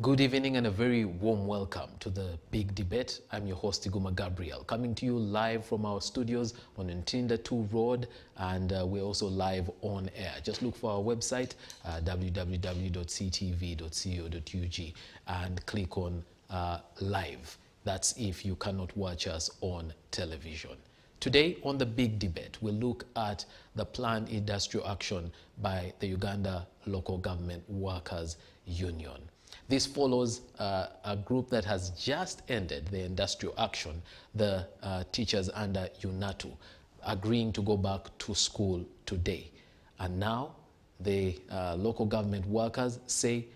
Good evening and a very warm welcome to the Big Debate. I'm your host, Iguma Gabriel, coming to you live from our studios on Ntinda 2 Road, and we're also live on air. Just look for our website, www.ctv.co.ug, and click on live. That's if you cannot watch us on television. Today on the Big Debate, we'll look at the planned industrial action by the Uganda Local Government Workers Union. This follows a group that has just ended the industrial action, the teachers under UNATU, agreeing to go back to school today. And now the local government workers say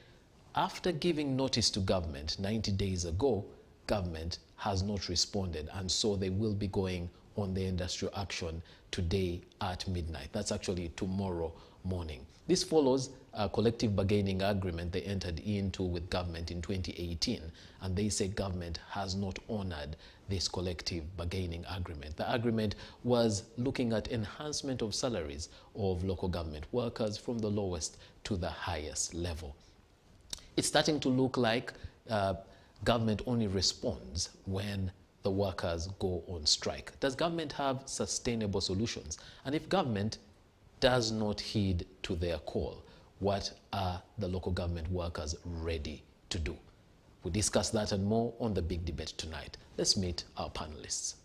after giving notice to government 90 days ago, government has not responded, and so they will be going on the industrial action today at midnight. That's actually tomorrow morning. This follows a collective bargaining agreement they entered into with government in 2018, and they say government has not honored this collective bargaining agreement. The agreement was looking at enhancement of salaries of local government workers from the lowest to the highest level. It's starting to look like government only responds when the workers go on strike. Does government have sustainable solutions? And if government does not heed to their call, what are the local government workers ready to do? We discuss that and more on the Big Debate tonight. Let's meet our panelists.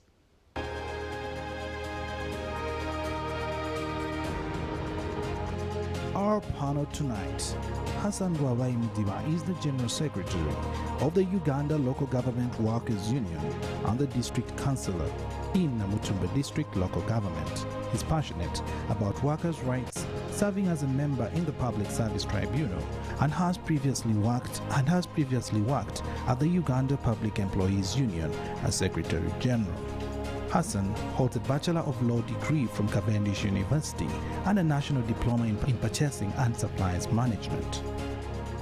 Our panel tonight. Hassan Rwavai Mudiba is the General Secretary of the Uganda Local Government Workers Union and the District Councillor in Namutumba District Local Government. He's passionate about workers' rights, serving as a member in the Public Service Tribunal, and has previously worked at the Uganda Public Employees Union as Secretary General. Hassan holds a Bachelor of Law degree from Cavendish University and a National Diploma in Purchasing and Supplies Management.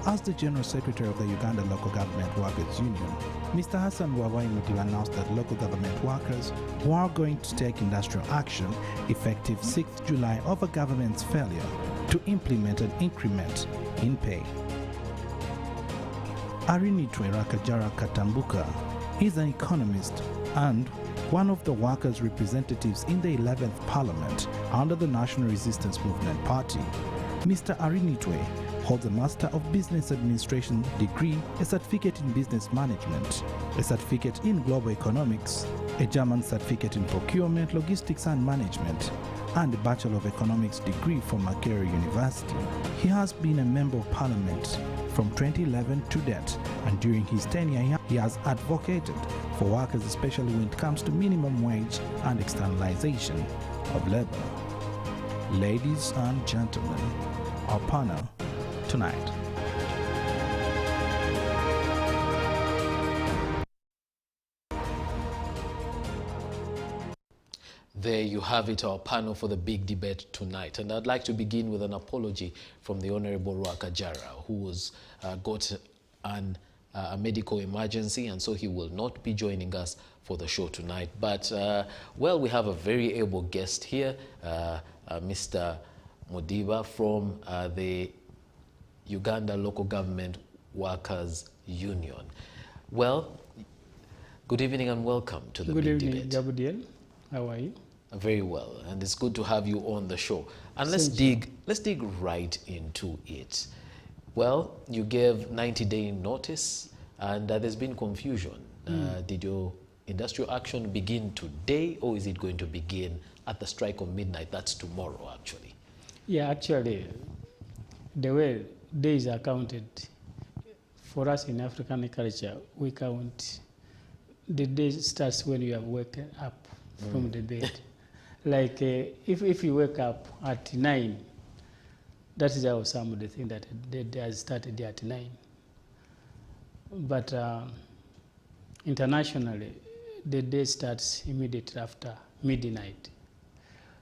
As the General Secretary of the Uganda Local Government Workers Union, Mr. Hassan Rwavai Mudiba announced that local government workers were going to take industrial action effective 6th July over government's failure to implement an increment in pay. Arinitwe Rakajara Katambuka is an economist and one of the workers' representatives in the 11th Parliament under the National Resistance Movement Party. Mr. Arinitwe holds a Master of Business Administration degree, a certificate in Business Management, a certificate in Global Economics, a German certificate in Procurement, Logistics and Management, and a Bachelor of Economics degree from Makerere University. He has been a Member of Parliament from 2011 to date, and during his tenure he has advocated for workers, especially when it comes to minimum wage and externalization of labor. Ladies and gentlemen, our panel tonight. There you have it, our panel for the Big Debate tonight. And I'd like to begin with an apology from the Honorable Rwakajara, who was got a medical emergency, and so he will not be joining us for the show tonight. But, well, we have a very able guest here, Mr. Mudiba from the Uganda Local Government Workers Union. Well, good evening and welcome to the Big Debate. Good evening, Gabriel. How are you? Very well, and it's good to have you on the show. And let's dig right into it. Well, you gave 90-day notice, and there's been confusion. Did your industrial action begin today, or is it going to begin at the strike of midnight? That's tomorrow, actually. Yeah, actually, the way days are counted, for us in African culture, we count the day starts when you have woken up from the bed. Like if you wake up at 9, that is how somebody think that the day has started at 9. But internationally, the day starts immediately after midnight.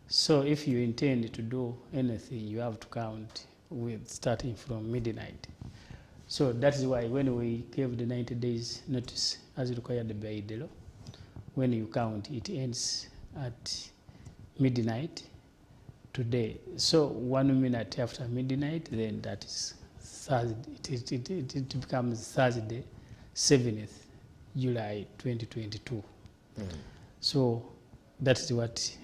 So if you intend to do anything, you have to count with starting from midnight. So that is why when we gave the 90 days notice as required by the law, when you count, it ends at midnight today. So 1 minute after midnight, then that is Thursday. It becomes Thursday, 7th July 2022. So that is what,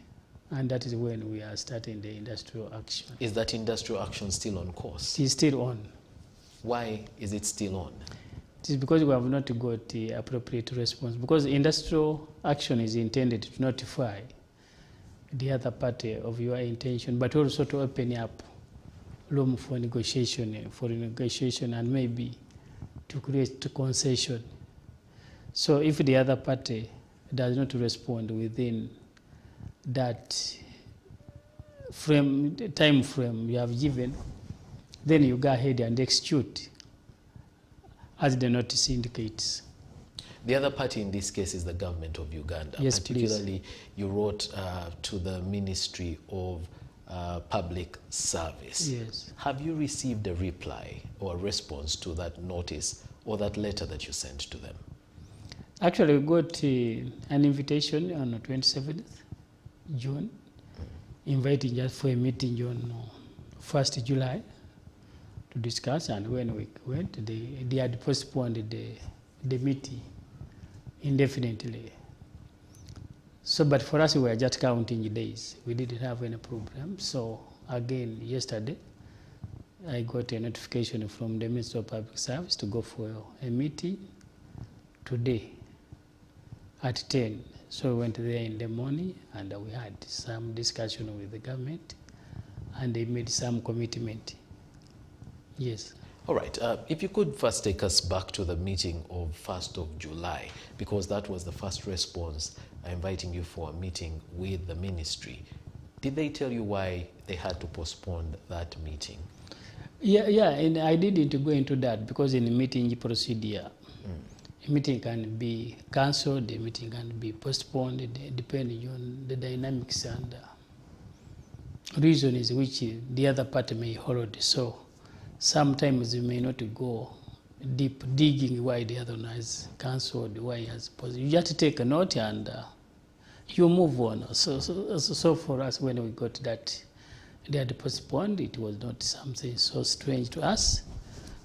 and that is when we are starting the industrial action. Is that industrial action still on course? It is still on. Why is it still on? It is because we have not got the appropriate response. Because industrial action is intended to notify the other party of your intention, but also to open up room for negotiation, and maybe to create concession. So if the other party does not respond within that time frame you have given, then you go ahead and execute as the notice indicates. The other party in this case is the government of Uganda. Yes, particularly, please. You wrote to the Ministry of Public Service. Yes. Have you received a reply or a response to that notice or that letter that you sent to them? Actually, we got an invitation on the 27th June, inviting us for a meeting on 1st July to discuss, and when we went, they had postponed the meeting indefinitely. So, but for us, we were just counting days. We didn't have any problem. So, again, yesterday, I got a notification from the Ministry of Public Service to go for a meeting today at 10. So, we went there in the morning, and we had some discussion with the government, and they made some commitment. Yes. All right. If you could first take us back to the meeting of 1st of July, because that was the first response inviting you for a meeting with the ministry. Did they tell you why they had to postpone that meeting? Yeah, and I didn't go into that because in the meeting procedure, a meeting can be cancelled, the meeting can be postponed, depending on the dynamics and reasons which the other party may hold. So sometimes you may not go deep digging why the other one has cancelled, why he has paused. You just take a note and you move on. So for us, when we got that they had postponed, it was not something so strange to us.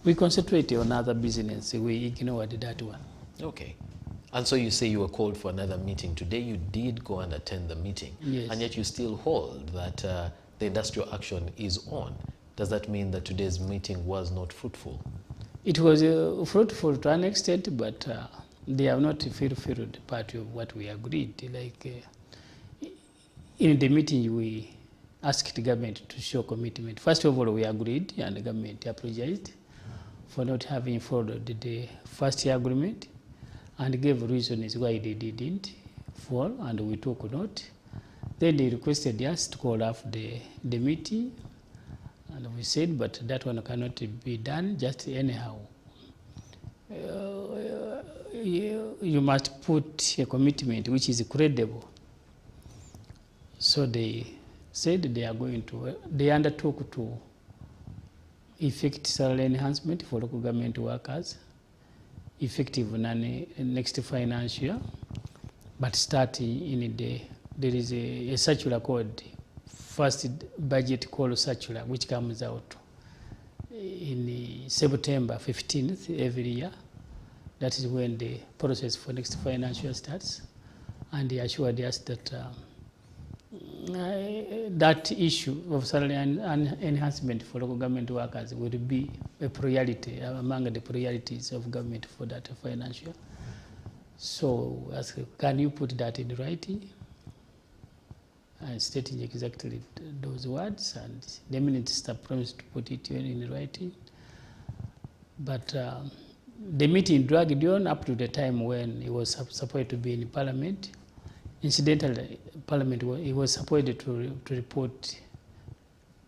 We concentrated on other business. We ignored that one. Okay. And so you say you were called for another meeting. Today you did go and attend the meeting. Yes. And yet you still hold that the industrial action is on. Does that mean that today's meeting was not fruitful? It was fruitful to an extent, but they have not fulfilled part of what we agreed. Like in the meeting, we asked the government to show commitment. First of all, we agreed, and the government apologized for not having followed the first year agreement and gave reasons why they didn't follow, and we took note. Then they requested us to call off the meeting, and we said, but that one cannot be done just anyhow. You must put a commitment which is credible. So they said they are going to, they undertook to effect salary enhancement for local government workers, effective next financial year, but starting in there is a circular called first budget call circular, which comes out in September 15th every year. That is when the process for next financial year starts, and they assured us that that issue of salary enhancement for local government workers will be a priority among the priorities of government for that financial year. So, can you put that in writing? And stating exactly those words, and the minister promised to put it in writing. But the meeting dragged on up to the time when it was supposed to be in Parliament. Incidentally, Parliament was supposed to report,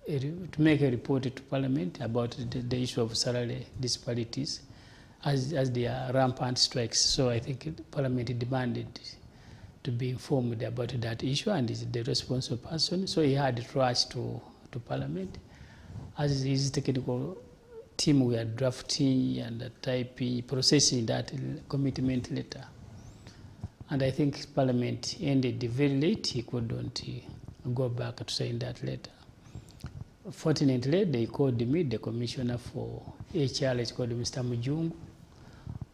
to make a report to Parliament about the issue of salary disparities as they are rampant strikes. So I think Parliament demanded to be informed about that issue, and is the responsible person. So he had to rush to Parliament. As his technical team were drafting and typing, processing that commitment letter. And I think Parliament ended very late. He couldn't go back to sign that letter. Fortunately, they called me, the commissioner for HR is called Mr. Mujungu,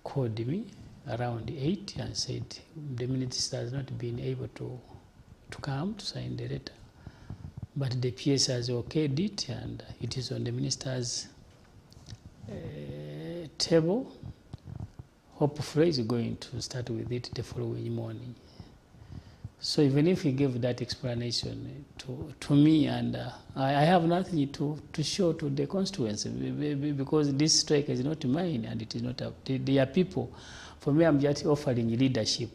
called me around 8 and said the minister has not been able to come to sign the letter. But the PS has okayed it and it is on the minister's table. Hopefully he's going to start with it the following morning. So even if he gave that explanation to me, and I have nothing to show to the constituency because this strike is not mine and it is not they are people. For me, I'm just offering leadership.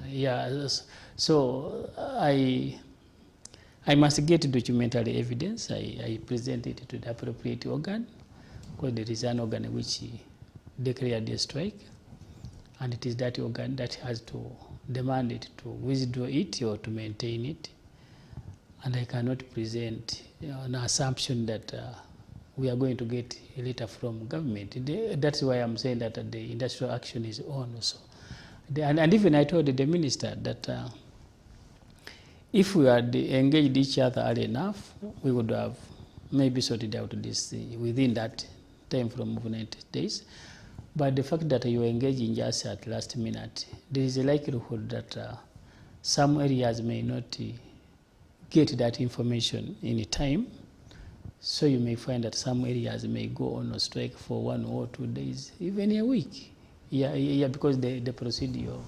Yeah, so I must get documentary evidence. I present it to the appropriate organ, because there is an organ which declared the strike, and it is that organ that has to demand it to withdraw it or to maintain it. And I cannot present an assumption that we are going to get a letter from government. That's why I'm saying that the industrial action is on also. And even I told the minister that if we had engaged each other early enough, we would have maybe sorted out this within that time from 90 days. But the fact that you are engaging just at last minute, there is a likelihood that some areas may not get that information in time. So you may find that some areas may go on a strike for 1 or 2 days, even a week. Yeah, because the procedure of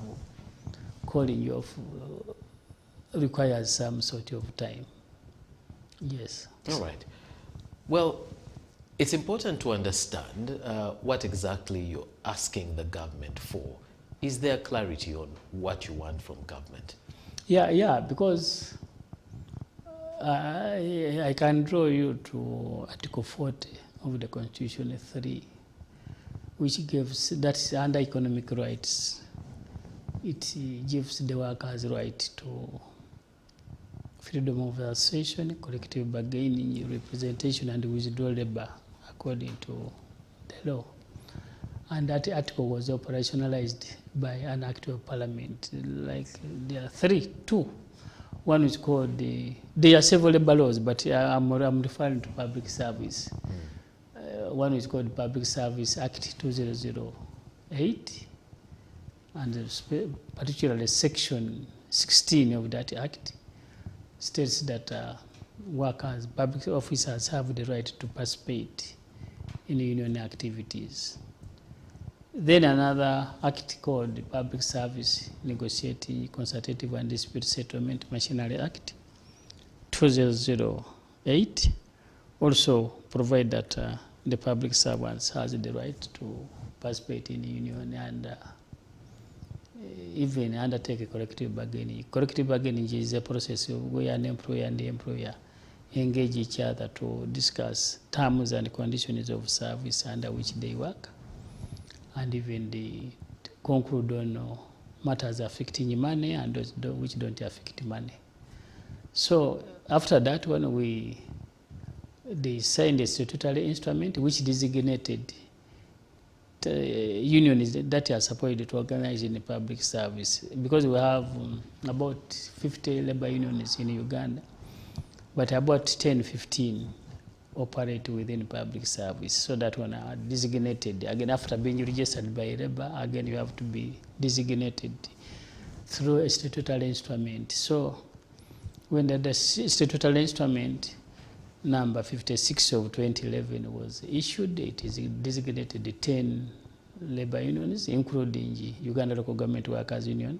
calling you off requires some sort of time. Yes. All right. Well, it's important to understand what exactly you're asking the government for. Is there clarity on what you want from government? Yeah, because I can draw you to Article 40 of the Constitution 3, which gives, that's under economic rights, it gives the workers right to freedom of association, collective bargaining, representation, and withdrawal labor according to the law. And that article was operationalized by an act of parliament. Like there are two. One is called there are several labor laws, but I'm referring to public service. One is called Public Service Act 2008, and particularly Section 16 of that act states that workers, public officers have the right to participate in union activities. Then another act called the Public Service Negotiating, Consultative and Dispute Settlement Machinery Act 2008 also provide that the public servants has the right to participate in union and even undertake a collective bargaining. Collective bargaining is a process where an employer and the employer engage each other to discuss terms and conditions of service under which they work, and even they conclude on matters affecting money and those which don't affect money. So after that, when they signed a statutory instrument which designated unions that are supposed to organize in the public service, because we have about 50 labor unions in Uganda, but about 10-15 operate within public service. So that one are designated again after being registered by labor. Again, you have to be designated through a statutory instrument. So when the statutory instrument number 56 of 2011 was issued, it is designated 10 labor unions, including Uganda Local Government Workers Union,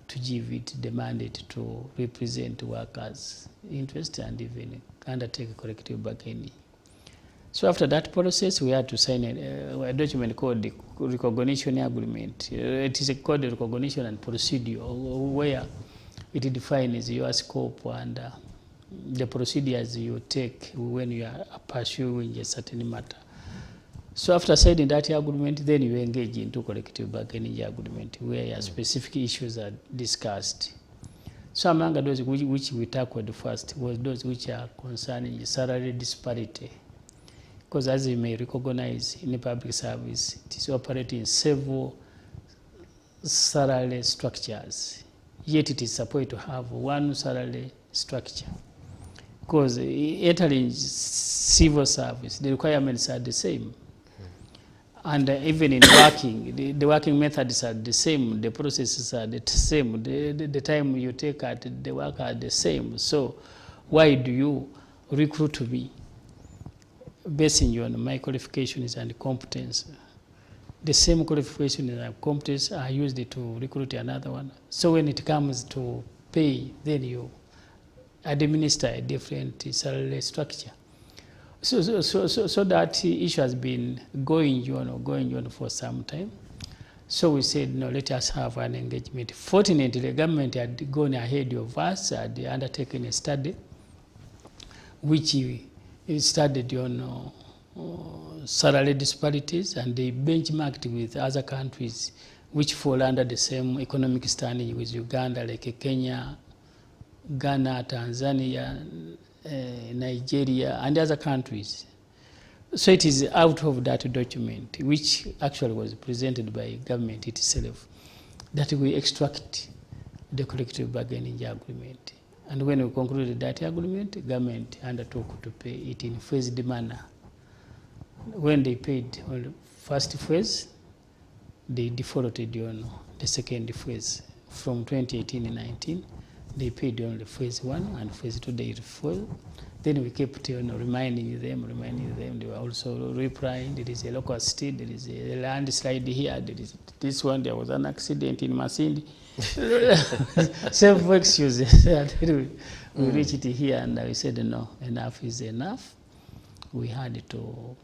to give it the mandate to represent workers' interests and even undertake collective bargaining. So after that process, we had to sign a document called the Recognition Agreement. It is called the Recognition and Procedure, where it defines your scope and the procedures you take when you are pursuing a certain matter. So after signing that agreement, then you engage into collective bargaining agreement, where specific issues are discussed. So among those which we tackled first was those which are concerning salary disparity. Because as you may recognize, in the public service, it is operating in several salary structures. Yet it is supposed to have one salary structure. because entering civil service, the requirements are the same. And even in working, the working methods are the same, the processes are the same, the time you take at the work are the same. So why do you recruit me basing you on my qualifications and competence? The same qualifications and competence are used to recruit another one. So when it comes to pay, then you administer a different salary structure. So that issue has been going on for some time. So we said, no, let us have an engagement. Fortunately, the government had gone ahead of us, had undertaken a study, which studied on salary disparities, and they benchmarked with other countries which fall under the same economic standing with Uganda, like Kenya, Ghana, Tanzania, Nigeria, and other countries. So it is out of that document, which actually was presented by government itself, that we extract the collective bargaining agreement. And when we concluded that agreement, government undertook to pay it in phased manner. When they paid on the first phase, they defaulted on the second phase. From 2018 and 19, they paid only phase 1, and phase 2 they defaulted. Then we kept reminding them. They were also replying. There is a local state, there is a landslide here, there is this one, there was an accident in Masindi. Self excuses. We reached it here, and we said, no, enough is enough. We had to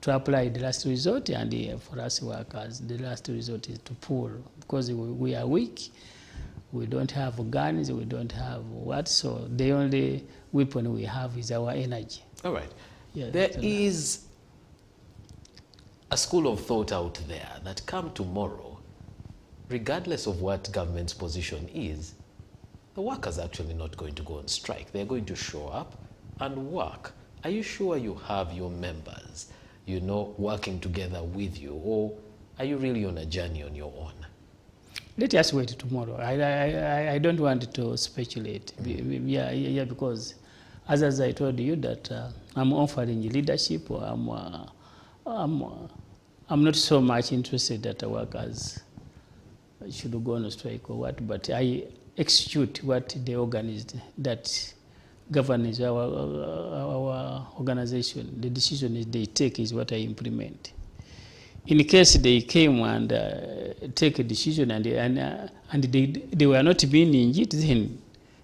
apply the last resort, and for us workers, the last resort is to pull, because we are weak. We don't have guns, we don't have what, so the only weapon we have is our energy. All right. Yeah, there is a school of thought out there that come tomorrow, regardless of what government's position is, the workers are actually not going to go on strike. They're going to show up and work. Are you sure you have your members, working together with you, or are you really on a journey on your own? Let us wait tomorrow. I don't want to speculate. Yeah, because as I told you that I'm offering leadership, or I'm not so much interested that the workers should go on a strike or what, but I execute what the organized that governs our organization. The decision they take is what I implement. In case they came and take a decision and they were not being engaged, then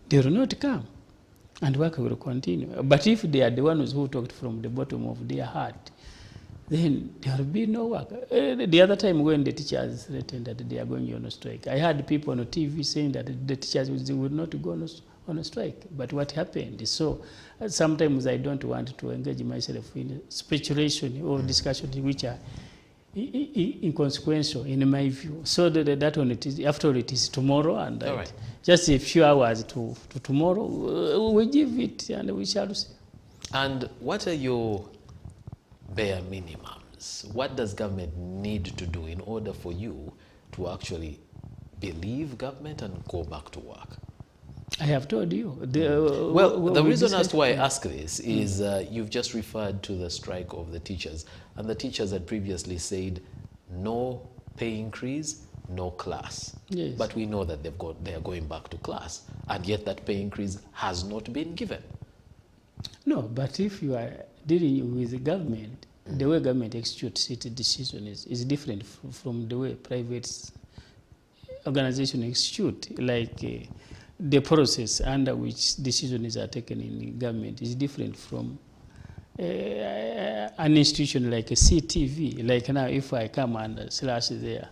they will not come and work will continue. But if they are the ones who talked from the bottom of their heart, then there will be no work. The other time when the teachers threatened that they are going on a strike, I had people on TV saying that the teachers would not go on a strike. But what happened? So sometimes I don't want to engage myself in speculation or discussion which are inconsequential in my view. So that one, it is, after all, it is tomorrow, and right. Just a few hours to tomorrow, we give it and we shall see. And what are your bare minimums? What does government need to do in order for you to actually believe government and go back to work? I have told you. The reason as to why I ask this is you've just referred to the strike of the teachers, and the teachers had previously said no pay increase, no class. Yes. But we know that they are going back to class, and yet that pay increase has not been given. No, but if you are dealing with the government, the way government executes its decision is different from the way private organization execute. Like the process under which decisions are taken in government is different from an institution like a CTV. Like now, if I come and slash there,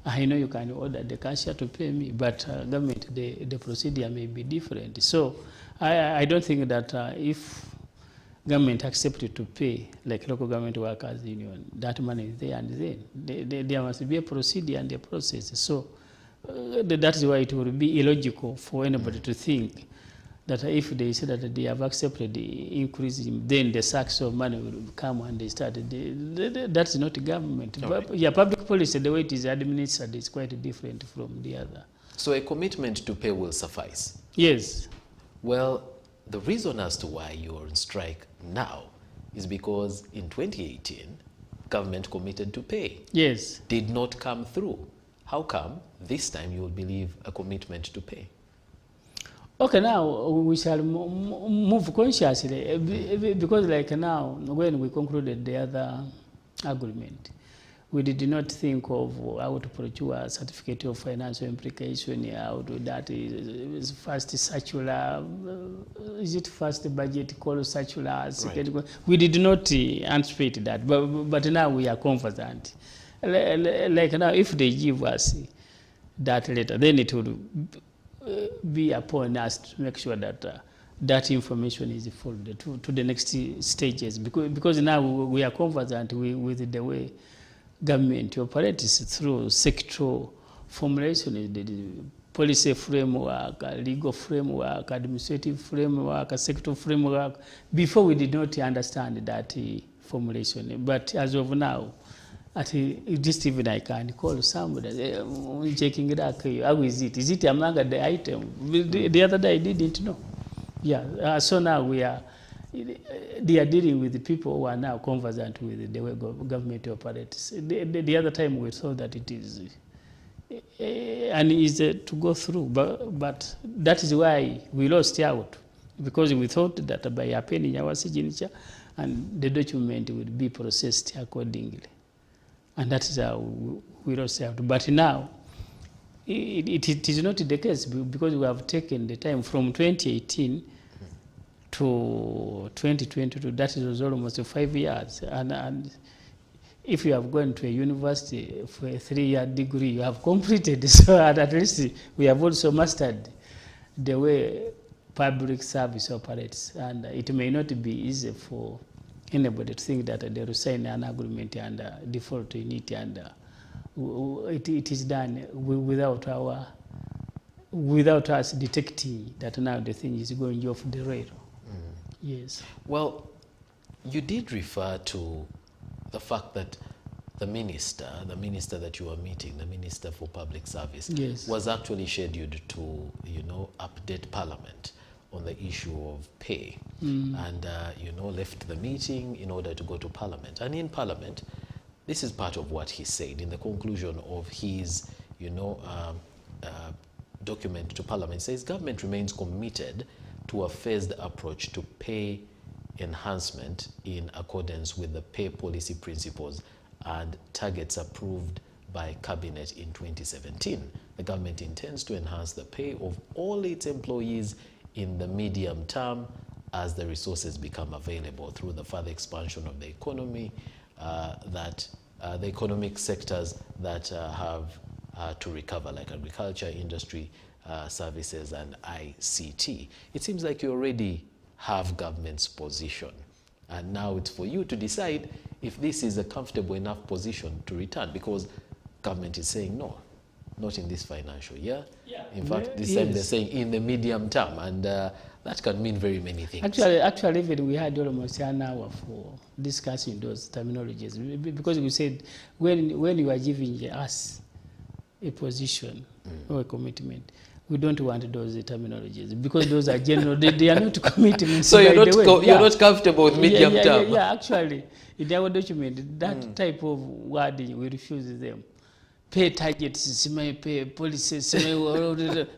I know you can order the cashier to pay me, but government, the procedure may be different. So I don't think that if government accepted to pay, like local government workers union, that money is there and then. There must be a procedure and a process. So that is why it would be illogical for anybody to think that if they say that they have accepted the increase, then the sacks of money will come and they start. That's not government. Okay. Yeah, public policy, the way it is administered is quite different from the other. So a commitment to pay will suffice? Yes. Well, the reason as to why you're on strike now is because in 2018, government committed to pay. Yes. Did not come through. How come this time you will believe a commitment to pay? Okay, now we shall move consciously because like now, when we concluded the other agreement, we did not think of how to procure a certificate of financial implication, how to that is first circular, is it first budget call circular? Right. We did not anticipate that, but now we are confident. Like now, if they give us that letter, then it will be upon us to make sure that that information is forwarded to the next stages, because now we are confident with the way government operates through sectoral formulation, the policy framework, legal framework, administrative framework, sectoral framework. Before we did not understand that formulation, but as of now, just even I can call somebody checking it out. How is it? Is it among the item? The other day I didn't know. Yeah. So now they are dealing with the people who are now conversant with the way government operates. The other time we thought that it is uneasy to go through, but that is why we lost out, because we thought that by appending our signature and the document would be processed accordingly. And that is how we lost out. But now, it is not the case, because we have taken the time from 2018 to 2022. That was almost 5 years. And if you have gone to a university for a 3-year degree, you have completed. So at least we have also mastered the way public service operates. And it may not be easy for anybody to think that they will sign an agreement and default in it, and it is done without us detecting that now the thing is going off the rail. Yes. Well, you did refer to the fact that the minister that you were meeting, the Minister for Public Service, yes, was actually scheduled to, update Parliament on the issue of pay, and left the meeting in order to go to Parliament. And in Parliament, this is part of what he said in the conclusion of his, document to Parliament. It says government remains committed to a phased approach to pay enhancement in accordance with the pay policy principles and targets approved by Cabinet in 2017. The government intends to enhance the pay of all its employees in the medium term as the resources become available through the further expansion of the economy, the economic sectors that have to recover, like agriculture, industry, services, and ICT. It seems like you already have government's position, and now it's for you to decide if this is a comfortable enough position to return, because government is saying no, not in this financial year. Yeah. In fact, this time they're saying in the medium term, and that can mean very many things. Actually, even we had almost an hour for discussing those terminologies, because we said when you are giving us a position or a commitment, we don't want those terminologies, because those are general. They are not commitments. So you're not comfortable with medium term. Yeah, actually, in our document, that type of wording, we refuse them. Pay targets, pay policies,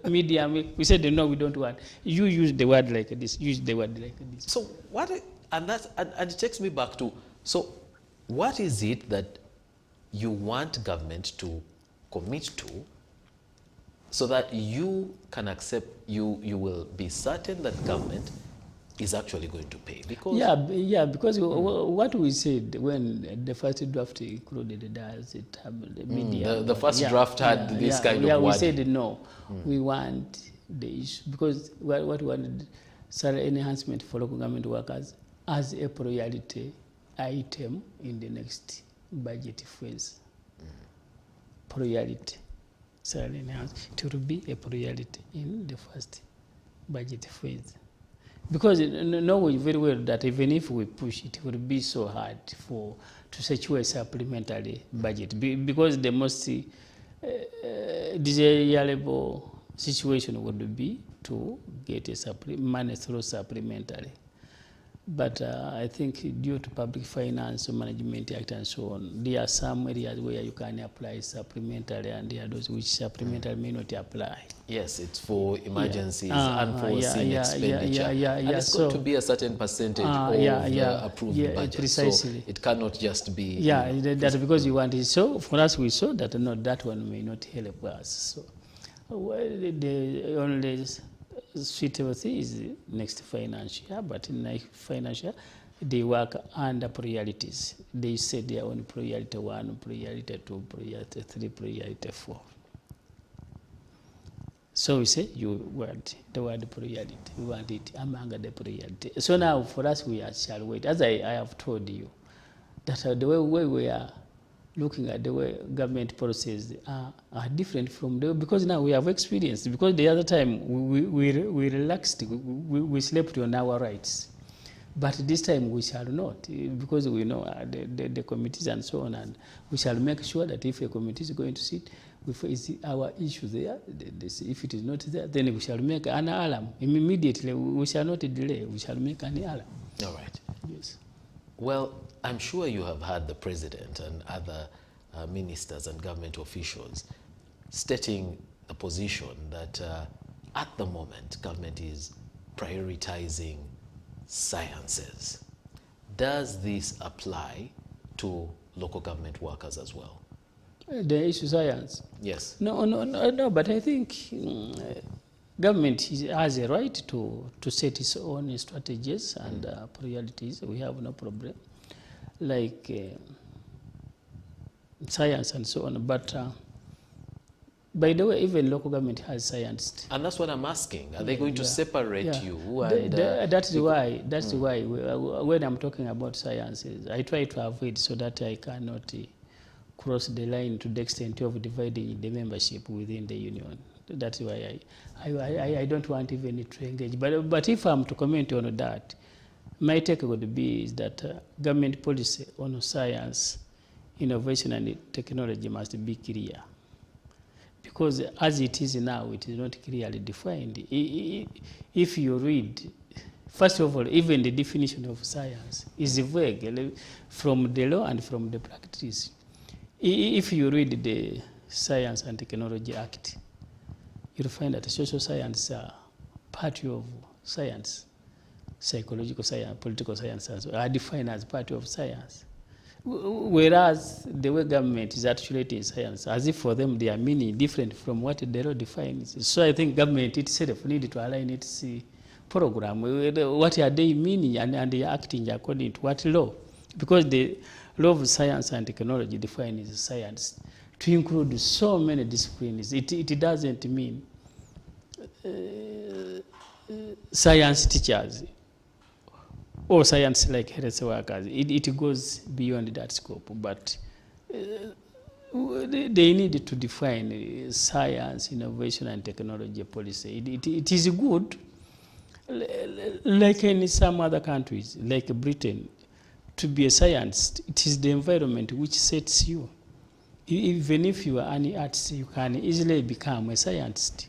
medium. We said no, we don't want. You use the word like this. Use the word like this. So what? And it takes me back to. So, what is it that you want government to commit to, so that you can accept? You will be certain that government is actually going to pay, because because what we said when the first draft included the media, the first draft had this kind of wording. We said no, we want the issue, because what we wanted, salary enhancement for local government workers as a priority item in the next budget phase. Priority salary enhancement, it will be a priority in the first budget phase. Because knowing very well that even if we push, it will be so hard to secure a supplementary budget, because the most desirable situation would be to get money through supplementary. But I think due to Public Finance Management Act and so on, there are some areas where you can apply supplementary, and there are those which supplementary may not apply. Yes, it's for emergencies, unforeseen expenditure. And it's got to be a certain percentage of the approved budget. Precisely. So it cannot just be... Yeah, that's because you want it. So for us, we saw that no, that one may not help us. So the only suitable thing is next financial year, but in next financial year, they work under priorities. They set their own priority 1, priority 2, priority 3, priority 4. So we say you want the word priority, we want it among the priority. So now for us, we shall wait. As I have told you, that the way we are looking at the way government policies are different from the, because now we have experienced, because the other time we relaxed, we slept on our rights. But this time we shall not, because we know the committees and so on, and we shall make sure that if a committee is going to sit, if it's our issue there, if it is not there, then we shall make an alarm. Immediately, we shall not delay, we shall make an alarm. All right. Yes. Well, I'm sure you have heard the president and other ministers and government officials stating the position that at the moment, government is prioritizing sciences. Does this apply to local government workers as well? The issue science? Yes. No, but I think government has a right to set its own strategies and priorities. We have no problem, like science and so on. But by the way, even local government has scientists. And that's what I'm asking. Are they going to separate you? And, that's why when I'm talking about sciences, I try to avoid so that I cannot cross the line to the extent of dividing the membership within the union. That's why I don't want even to engage. But if I'm to comment on that, my take would be is that government policy on science, innovation and technology must be clear. Because as it is now, it is not clearly defined. If you read, first of all, even the definition of science is vague from the law and from the practice. If you read the Science and Technology Act, you'll find that social science are part of science, psychological science, political science are defined as part of science. Whereas the way government is articulating science, as if for them they are meaning different from what the law defines. So I think government itself needs to align its program. What are they meaning, and they are acting according to what law? Because the law of science and technology defines science to include so many disciplines. It doesn't mean science teachers or science like health workers. It goes beyond that scope. But they need to define science, innovation, and technology policy. It is good, like in some other countries, like Britain. To be a scientist, it is the environment which sets you. Even if you are an artist, you can easily become a scientist.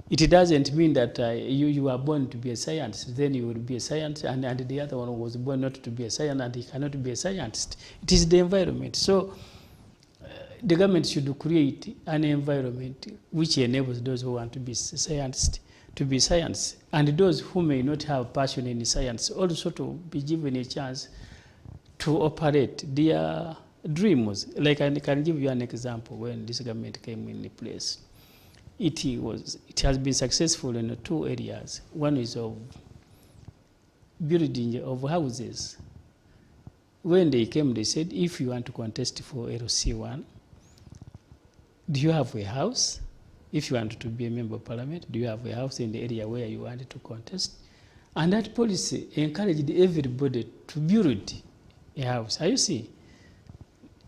It doesn't mean that you are born to be a scientist, then you will be a scientist, and the other one was born not to be a scientist, and he cannot be a scientist. It is the environment. So the government should create an environment which enables those who want to be scientists to be science, and those who may not have passion in science also to be given a chance to operate their dreams. Like I can give you an example. When this government came in place, it has been successful in 2 areas. One is of building of houses. When they came, they said, if you want to contest for LC1, do you have a house? If you want to be a member of parliament, do you have a house in the area where you wanted to contest? And that policy encouraged everybody to build a house. Are you see?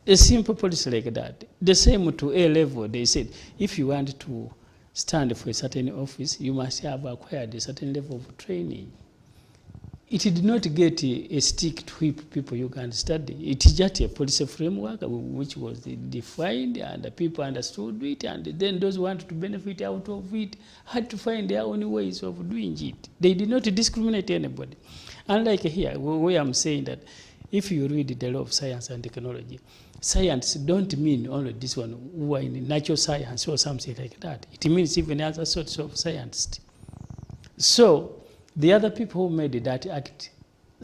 A simple policy like that. The same to A level, they said, if you want to stand for a certain office, you must have acquired a certain level of training. it did not get a stick to whip people you can study. It is just a policy framework which was defined and the people understood it, and then those who wanted to benefit out of it had to find their own ways of doing it. They did not discriminate anybody. Unlike here, where I'm saying that if you read the law of science and technology, science don't mean only this one who are in natural science or something like that. It means even other sorts of scientists. So the other people who made that act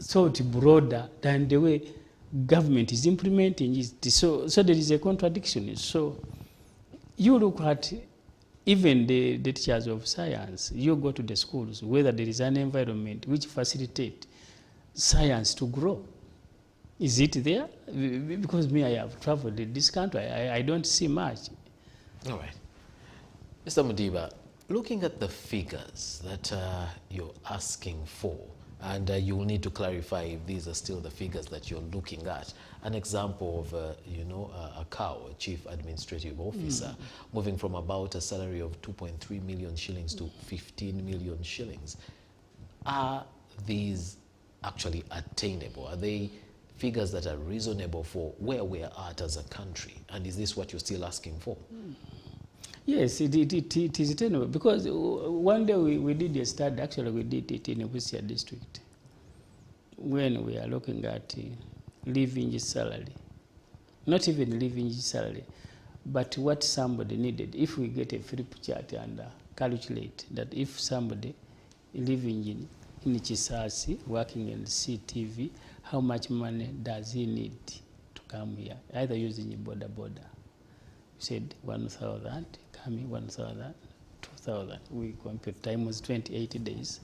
thought broader than the way government is implementing it. So there is a contradiction. So you look at even the teachers of science, you go to the schools, whether there is an environment which facilitates science to grow. Is it there? Because me, I have traveled in this country. I don't see much. All right. Mr. Mudiba, looking at the figures that you're asking for, and you will need to clarify if these are still the figures that you're looking at. An example of, a cow, a chief administrative officer, moving from about a salary of 2.3 million shillings to 15 million shillings. Are these actually attainable? Are they figures that are reasonable for where we are at as a country? And is this what you're still asking for? Yes, it is attainable, because one day we did a study. Actually, we did it in Busia district when we are looking at living salary. Not even living salary, but what somebody needed. If we get a flip chart and calculate that if somebody living in Chisasi, working in CTV, how much money does he need to come here, either using a border. We said 1,000, coming 1,000, 2,000. We compute time was 28 days.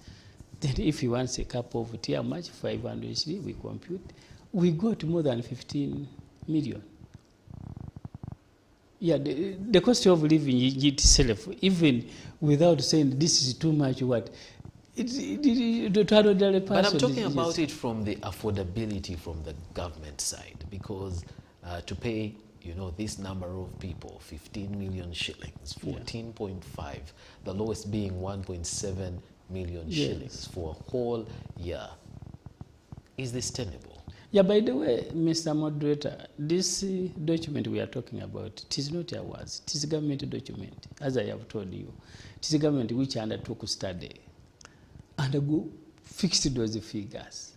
Then if he wants a cup of tea, how much? 500 shillings, we compute. We got more than 15 million. Yeah, the cost of living itself, even without saying this is too much, what? But I'm talking about it from the affordability from the government side, because to pay, this number of people, 15 million shillings, 14.5, the lowest being 1.7 million shillings for a whole year. Is this tenable? Yeah, by the way, Mr. Moderator, this document we are talking about, it is not ours. It is a government document, as I have told you. It is a government which undertook study and fixed those figures.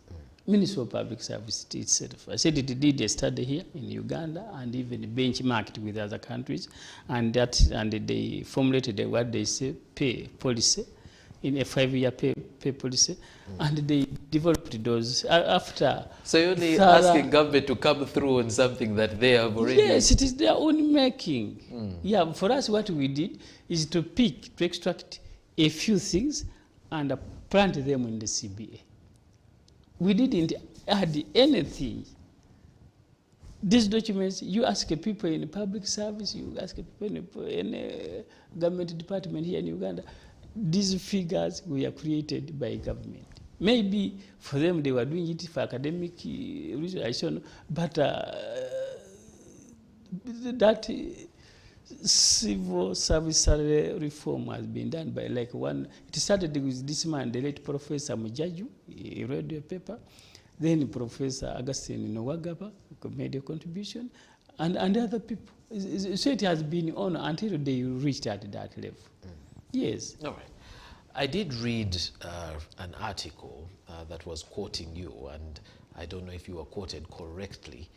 Ministry of Public Service itself. I said it did a study here in Uganda and even benchmarked with other countries, and they formulated what they say pay policy in a 5-year pay policy, and they developed those after. So you're only asking government to come through on something that they have already. Yes, it is their own making. Yeah, for us, what we did is to extract a few things and plant them in the CBA. We didn't add anything. These documents, you ask people in public service, you ask people in a government department here in Uganda, these figures were created by government. Maybe for them they were doing it for academic reason, but that civil service salary reform has been done by it started with this man, the late Professor Mujaju. He read the paper. Then Professor Augustine Nowagaba made a contribution, and other people. So it has been on until they reached at that level. Yes. All right. I did read an article that was quoting you, and I don't know if you were quoted correctly.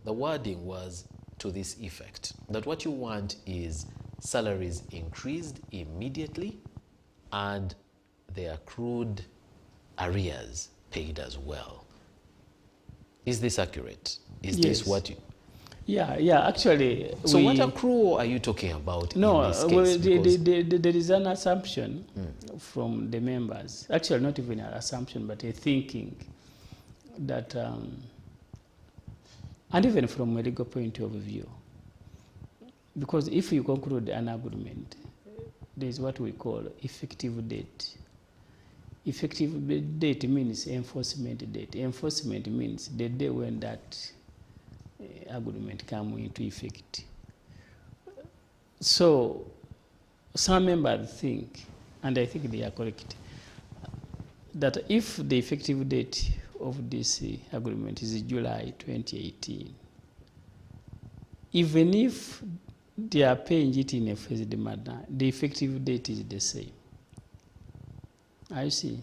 The wording was to this effect, that what you want is salaries increased immediately and the accrued arrears paid as well. Is this accurate? Is this what you... Yeah, actually... So what accrual are you talking about in this case? Well, there is an assumption from the members, actually not even an assumption, but a thinking that... and even from a legal point of view, because if you conclude an agreement, there is what we call effective date. Effective date means enforcement date. Enforcement means the day when that agreement comes into effect. So some members think, and I think they are correct, that if the effective date of this agreement is July 2018, even if they are paying it in a phased manner, the effective date is the same. I see.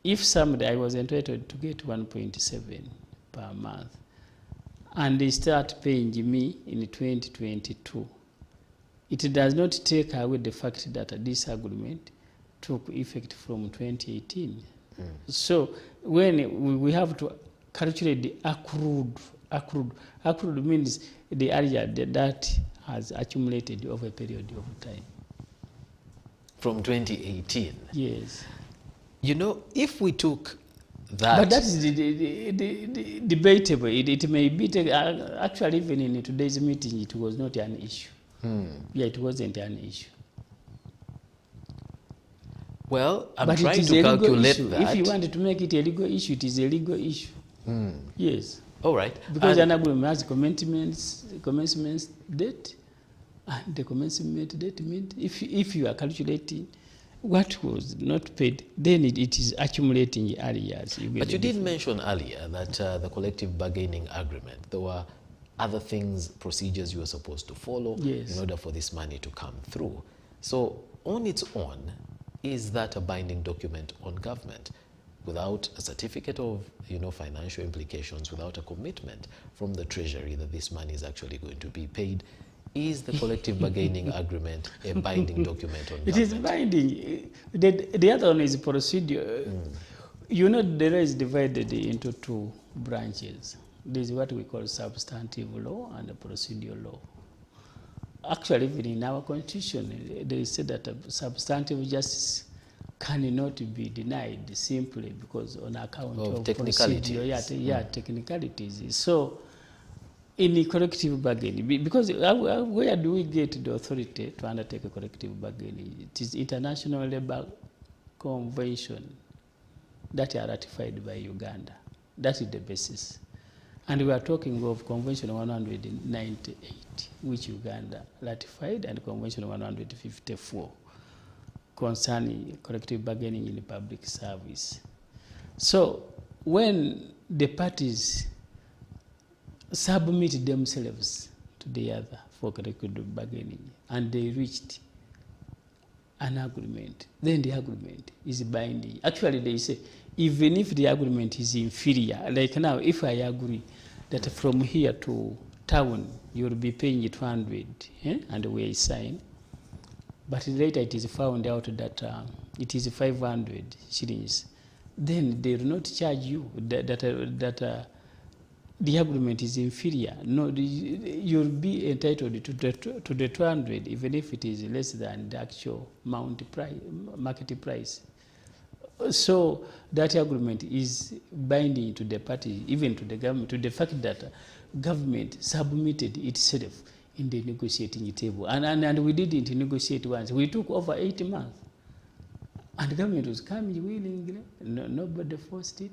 If somebody, I was entitled to get 1.7 per month, and they start paying me in 2022, it does not take away the fact that this agreement took effect from 2018. So when we have to calculate the accrued means the area that has accumulated over a period of time. From 2018? Yes. You know, if we took that... But that is the debatable. It may be, actually even in today's meeting, it was not an issue. Yeah, it wasn't an issue. Well, I'm trying to calculate that. If you wanted to make it a legal issue, it is a legal issue. Yes. All right. Because an agreement has commencement date, and the commencement date means if you are calculating what was not paid, then it is accumulating arrears. But you did mention earlier that the collective bargaining agreement, there were other things, procedures you were supposed to follow in order for this money to come through. So on its own, is that a binding document on government? Without a certificate of financial implications, without a commitment from the Treasury that this money is actually going to be paid, is the collective bargaining agreement a binding document on government? It is binding. The other one is procedure. The law is divided into two branches. There is what we call substantive law and procedural law. Actually, even in our constitution, they say that substantive justice cannot be denied simply because on account of technicalities. Technicalities. So, in collective bargaining, because where do we get the authority to undertake a collective bargaining? It is International Labour Convention that are ratified by Uganda. That is the basis. And we are talking of Convention 198, which Uganda ratified, and Convention 154, concerning collective bargaining in public service. So when the parties submit themselves to the other for collective bargaining, and they reached an agreement, then the agreement is binding. Actually, they say, even if the agreement is inferior, like now, if I agree that from here to town, you'll be paying 200, and we sign, but later it is found out that it is 500 shillings, then they will not charge you that the agreement is inferior. No, you'll be entitled to the 200, even if it is less than the actual market price. So that agreement is binding to the party, even to the government, to the fact that government submitted itself in the negotiating table. And we didn't negotiate once. We took over 8 months. And the government was coming willingly. Nobody forced it.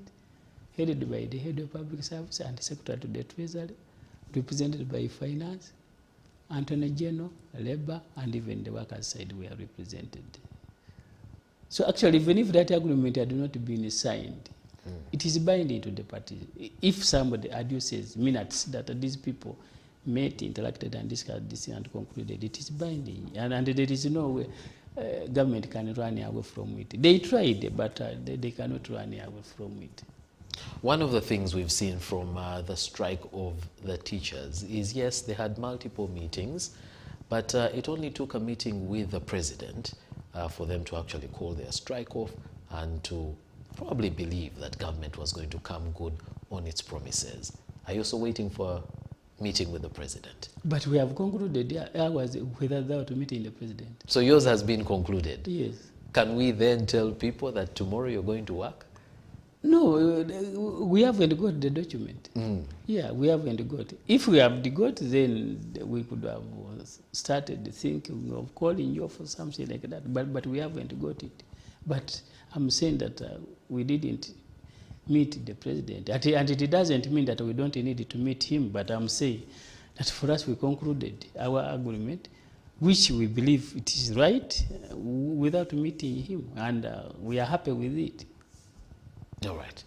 Headed by the head of public service and secretary to the treasury, represented by finance, Attorney General, Labour, and even the workers' side were represented. So actually, even if that agreement had not been signed, it is binding to the parties. If somebody adduces minutes that these people met, interacted, and discussed this and concluded, it is binding. And there is no way government can run away from it. They tried, but they cannot run away from it. One of the things we've seen from the strike of the teachers is, yes, they had multiple meetings, but it only took a meeting with the president for them to actually call their strike off and to probably believe that government was going to come good on its promises. Are you also waiting for a meeting with the president? But we have concluded ours without meeting the president. So yours has been concluded? Yes. Can we then tell people that tomorrow you're going to work? No, we haven't got the document. Yeah, we haven't got it. If we have got, then we could have started thinking of calling you for something like that. But we haven't got it. But I'm saying that we didn't meet the president. And it doesn't mean that we don't need to meet him. But I'm saying that for us, we concluded our agreement, which we believe it is right, without meeting him. And we are happy with it. All right.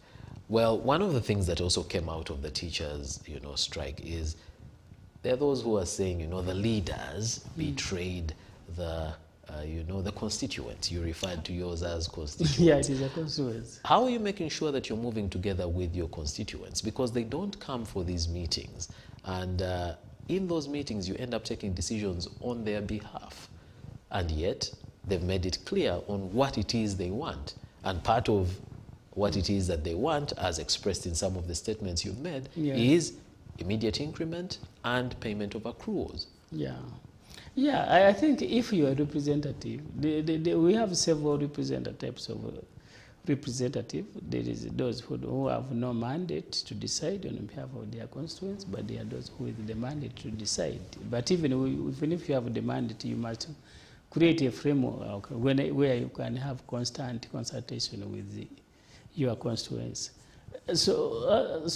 Well, one of the things that also came out of the teachers, strike is there are those who are saying, the leaders betrayed the, the constituents. You referred to yours as constituents. Yeah, it is a constituents. How are you making sure that you're moving together with your constituents? Because they don't come for these meetings. And in those meetings, you end up taking decisions on their behalf. And yet, they've made it clear on what it is they want. And part of what it is that they want, as expressed in some of the statements you've made, is immediate increment and payment of accruals. Yeah. Yeah, I think if you are representative, we have several representatives of representative. There is those who have no mandate to decide on behalf of their constituents, but there are those who have the mandate to decide. But even if you have the mandate, you must create a framework where you can have constant consultation with your constituents. So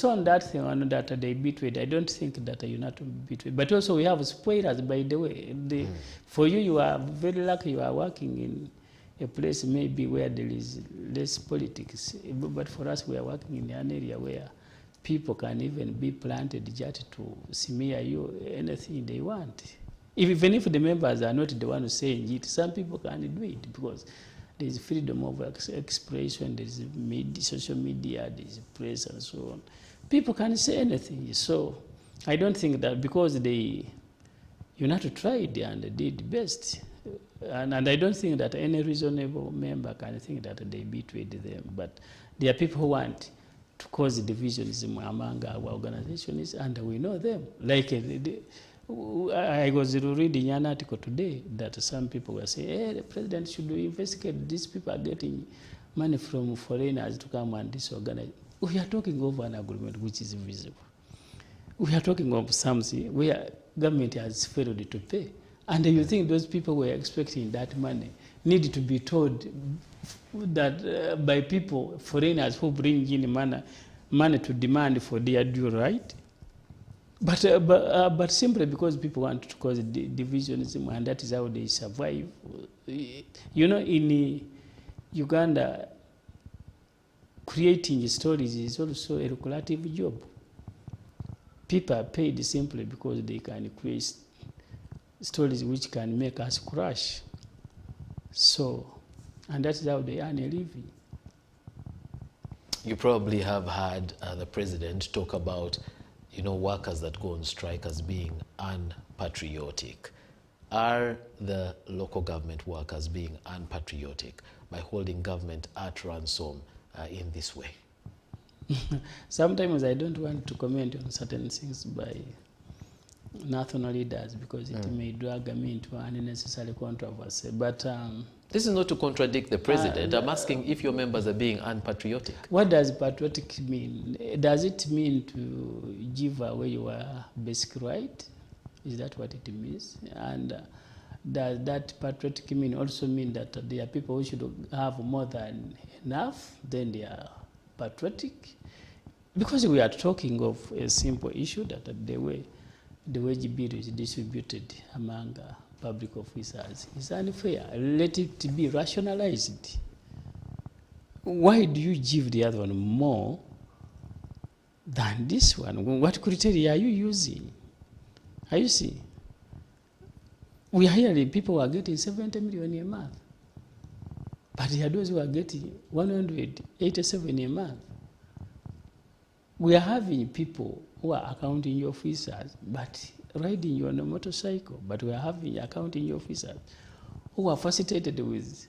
on that thing, on that they betrayed, I don't think that you're not betrayed. But also we have spoilers, by the way. For you are very lucky you are working in a place maybe where there is less politics. But for us, we are working in an area where people can even be planted just to smear you anything they want. Even if the members are not the ones saying it, some people can do it because there is freedom of expression, there is social media, there is press and so on. People can say anything. So I don't think that because they tried and they did best. And I don't think that any reasonable member can think that they betrayed them. But there are people who want to cause divisions among our organizations, and we know them. Like I was reading an article today that some people were saying, hey, the president should investigate. These people are getting money from foreigners to come and disorganize. We are talking of an agreement which is invisible. We are talking of something where government has failed to pay. And you think those people were expecting that money need to be told that by people, foreigners who bring in money to demand for their due right? But simply because people want to cause divisionism, and that is how they survive. In Uganda, creating stories is also a lucrative job. People are paid simply because they can create stories which can make us crash. So, and that's how they earn a living. You probably have heard the president talk about workers that go on strike as being unpatriotic. Are the local government workers being unpatriotic by holding government at ransom in this way? Sometimes I don't want to comment on certain things by national leaders because it may drag me into unnecessary controversy. But this is not to contradict the president. I'm asking if your members are being unpatriotic. What does patriotic mean? Does it mean to give away your basic right? Is that what it means? And does that patriotic also mean that there are people who should have more than enough, then they are patriotic? Because we are talking of a simple issue that the wage bill is distributed among public officers is unfair. Let it be rationalized. Why do you give the other one more than this one? What criteria are you using? Are you see? We are hearing people who are getting 70 million a month. But there are those who are getting 187 a month. We are having people who are accounting officers, but riding on a motorcycle. But we are having accounting officers who are facilitated with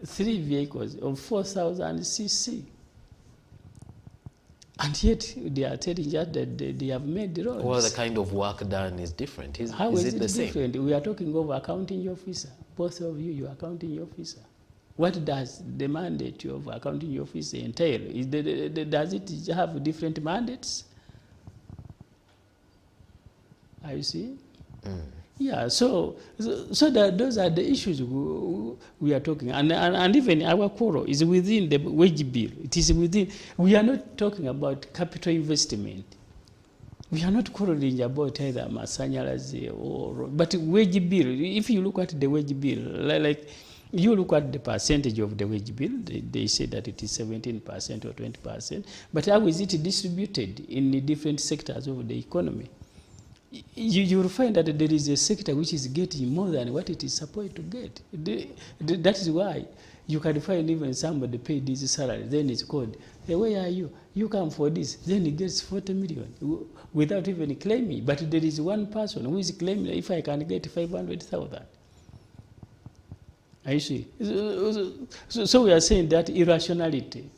3 vehicles of 4,000 cc. And yet they are telling us that they have made the roads. Well, the kind of work done is different. How is it the different? same? We are talking of accounting officer. Both of you are accounting officer. What does the mandate of accounting officer entail? Does it have different mandates? I see. Yeah, so that those are the issues we are talking, and even our quarrel is within the wage bill. It is within. We are not talking about capital investment. We are not quarreling about either masanyalazi or, but wage bill. If you look at the wage bill, like You look at the percentage of the wage bill, they say that it is 17% or 20%, but how is it distributed in the different sectors of the economy? You will find that there is a sector which is getting more than what it is supposed to get. That is why you can find even somebody paid this salary, then it's called, hey, where are you? You come for this, then he gets 40 million without even claiming. But there is one person who is claiming, if I can get 500,000. I see. So we are saying that irrationality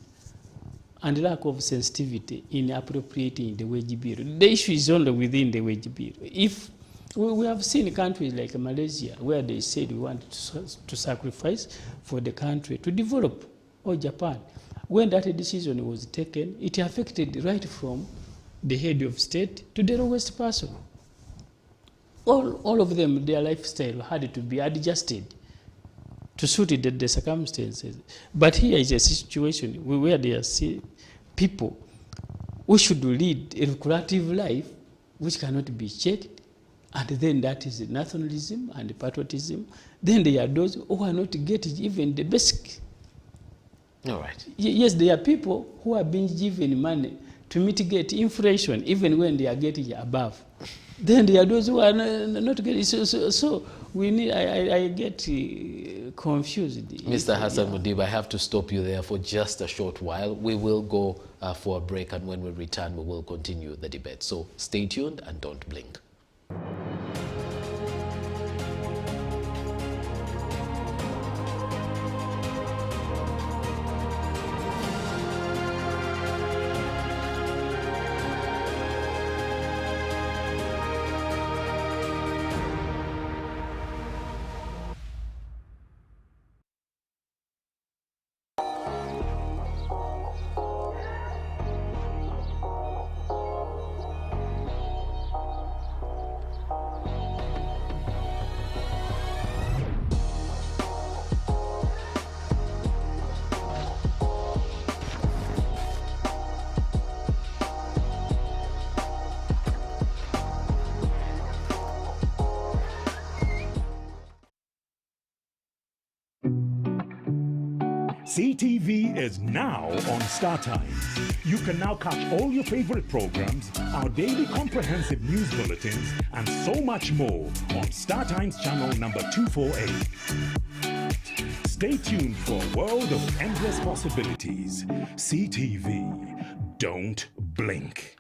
and lack of sensitivity in appropriating the wage bill. The issue is only within the wage bill. If we have seen countries like Malaysia where they said we want to sacrifice for the country to develop, or Japan. When that decision was taken, it affected right from the head of state to the lowest person. All of them, their lifestyle had to be adjusted to suit the circumstances. But here is a situation where there are people who should lead a lucrative life which cannot be checked, and then that is nationalism and patriotism. Then there are those who are not getting even the basic. All right. Yes, there are people who are being given money to mitigate inflation even when they are getting above. Then there are those who are not getting. So we need. I get confused. Mr. Hassan Mudiba, I have to stop you there for just a short while. We will go for a break, and when we return, we will continue the debate. So stay tuned and don't blink. CTV is now on StarTimes. You can now catch all your favorite programs, our daily comprehensive news bulletins, and so much more on StarTimes channel number 248. Stay tuned for a world of endless possibilities. CTV. Don't blink.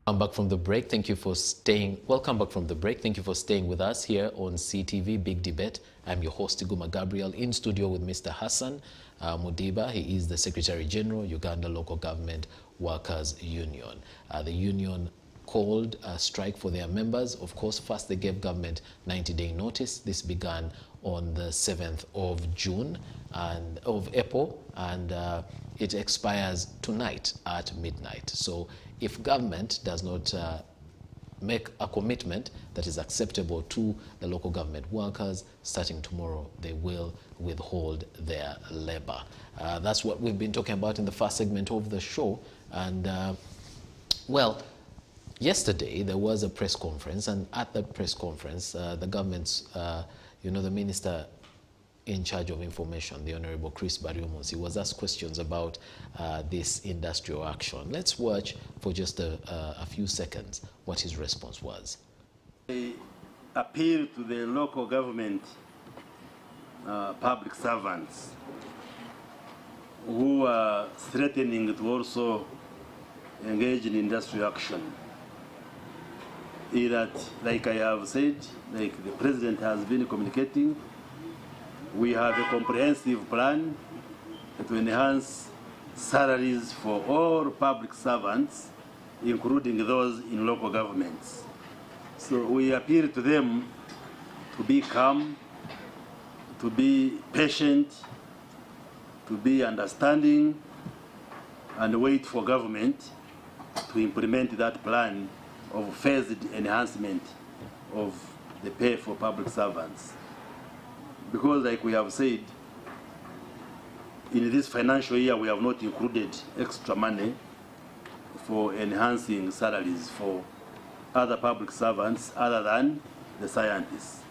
Welcome back from the break. Thank you for staying. Welcome back from the break. Thank you for staying with us here on CTV Big Debate. I'm your host, Iguma Gabriel, in studio with Mr. Hassan Mudiba. He is the Secretary General, Uganda Local Government Workers Union. The union called a strike for their members. Of course, first they gave government 90-day notice. This began on the 7th of June and of April, and it expires tonight at midnight. So if government does not make a commitment that is acceptable to the local government workers, starting tomorrow, they will withhold their labor. That's what we've been talking about in the first segment of the show. And well, yesterday there was a press conference, and at that press conference, the government's, the minister in charge of information, the Honorable Chris Bariomus, he was asked questions about this industrial action. Let's watch for just a few seconds what his response was. I appeal to the local government public servants who are threatening to also engage in industrial action. Is that, like I have said, like the President has been communicating, we have a comprehensive plan to enhance salaries for all public servants, including those in local governments. So we appeal to them to be calm, to be patient, to be understanding, and wait for government to implement that plan of phased enhancement of the pay for public servants. Because like we have said, in this financial year we have not included extra money for enhancing salaries for other public servants other than the scientists.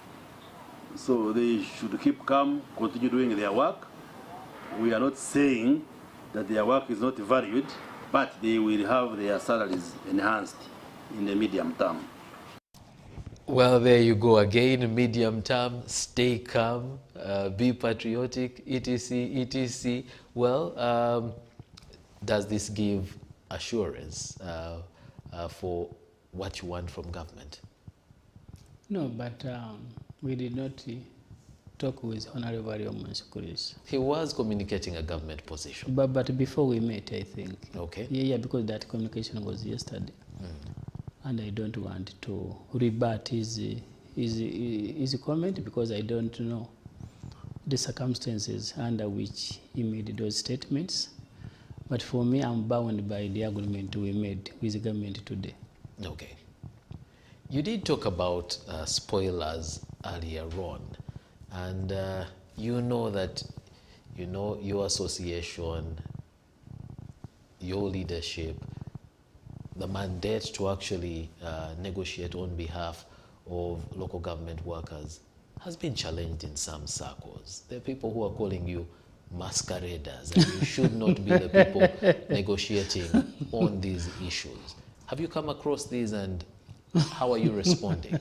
So they should keep calm, continue doing their work. We are not saying that their work is not valued, but they will have their salaries enhanced in the medium term. Well, there you go again, medium term, stay calm, be patriotic, etc., etc. Well, does this give assurance for what you want from government? No, but we did not talk with Honorable Chris. He was communicating a government position. But before we met, I think. Okay. Yeah, because that communication was yesterday. And I don't want to rebut his comment because I don't know the circumstances under which he made those statements. But for me, I'm bound by the agreement we made with the government today. Okay. You did talk about spoilers earlier on, and you know that, you know, your association, your leadership, the mandate to actually negotiate on behalf of local government workers has been challenged in some circles. There are people who are calling you masqueraders, and you should not be the people negotiating on these issues. Have you come across these, and how are you responding?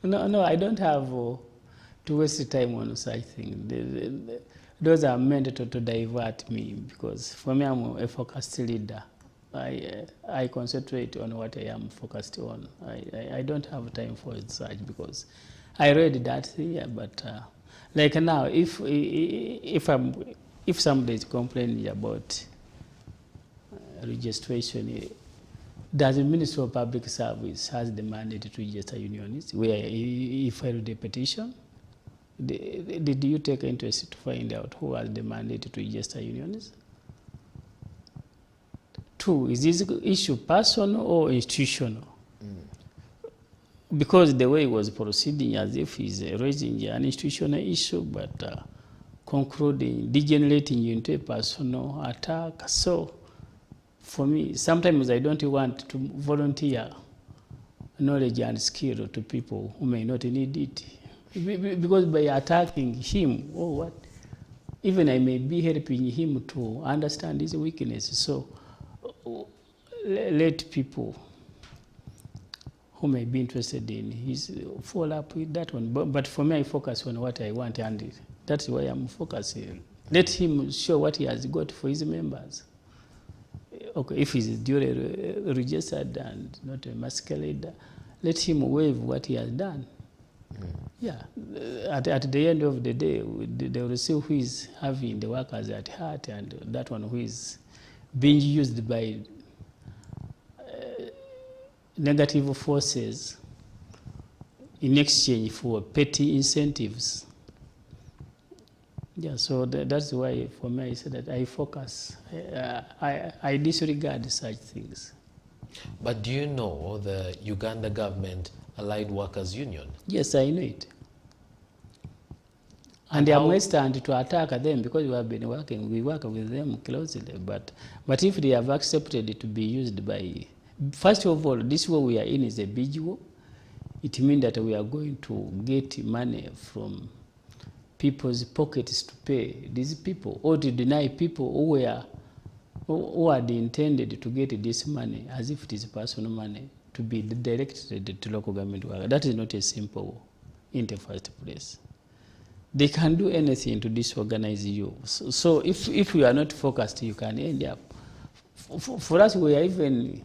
No, I don't have to waste time on such things. Those are meant to divert me, because for me, I'm a focused leader. I concentrate on what I am focused on. I don't have time for such, because I read that here. But like now, if somebody is complaining about registration, does the Ministry of Public Service has the mandate to register unionists? Where he filed the petition, did you take interest to find out who has the mandate to register unionists? Two, is this issue personal or institutional? Because the way he was proceeding as if he's raising an institutional issue, but concluding, degenerating into a personal attack. So for me, sometimes I don't want to volunteer knowledge and skill to people who may not need it. Because by attacking him, or what, even I may be helping him to understand his weaknesses. So let people who may be interested in his follow up with that one. But for me, I focus on what I want, and that's why I'm focusing. Let him show what he has got for his members. Okay, if he's duly registered and not a masquerader, let him waive what he has done. Yeah, at the end of the day, they will see who is having the workers at heart, and that one who is being used by negative forces in exchange for petty incentives. Yeah, so that's why for me I said that I focus. I disregard such things. But do you know the Uganda government Allied Workers Union? Yes, I know it. And I'm hesitant to attack them because we have been working. We work with them closely. But if they have accepted it to be used by, first of all, this war we are in is a big war. It means that we are going to get money from people's pockets to pay these people, or to deny people who had intended to get this money as if it is personal money to be directed to local government workers. That is not a simple in the first place. They can do anything to disorganize you. So if you are not focused, you can end up. For us, we are even,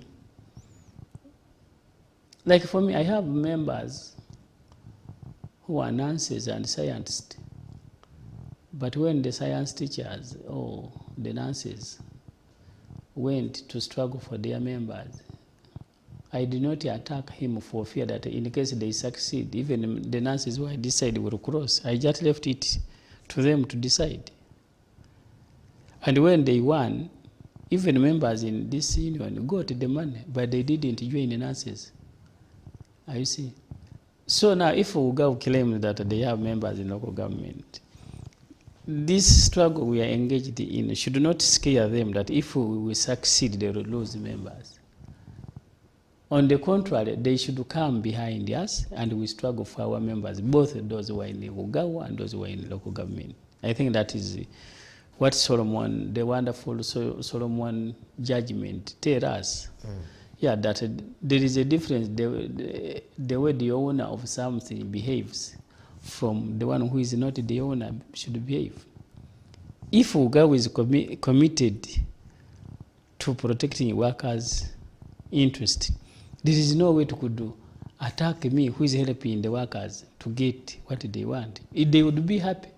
like for me, I have members who are nurses and scientists. But when the science teachers or the nurses went to struggle for their members, I did not attack him for fear that in case they succeed, even the nurses who I decide will cross. I just left it to them to decide. And when they won, even members in this union got the money, but they didn't join the nurses. You see? So now if Uganda claims that they have members in local government, this struggle we are engaged in should not scare them that if we succeed, they will lose members. On the contrary, they should come behind us and we struggle for our members, both those who are in Ugawa and those who are in local government. I think that is what Solomon, the wonderful Solomon judgment, tell us. Yeah, that there is a difference the way the owner of something behaves from the one who is not the owner should behave. If Ugawa is committed to protecting workers' interest, there is no way to could attack me who is helping the workers to get what they want. They would be happy.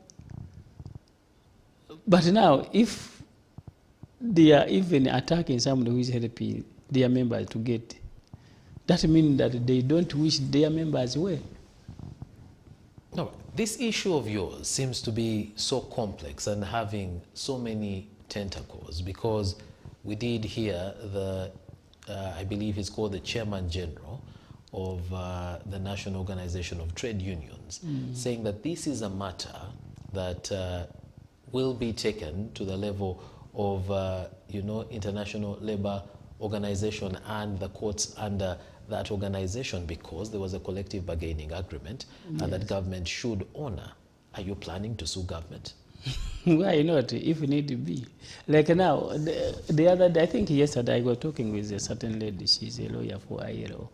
But now, if they are even attacking somebody who is helping their members to get, that means that they don't wish their members well. No, this issue of yours seems to be so complex and having so many tentacles, because we did hear the I believe he's called the Chairman General of the National Organization of Trade Unions, saying that this is a matter that will be taken to the level of, International Labour Organization and the courts under that organization, because there was a collective bargaining agreement and that government should honor. Are you planning to sue government? Why not, if need to be? Like now, the other day, I think yesterday I was talking with a certain lady. She's a lawyer for ILO,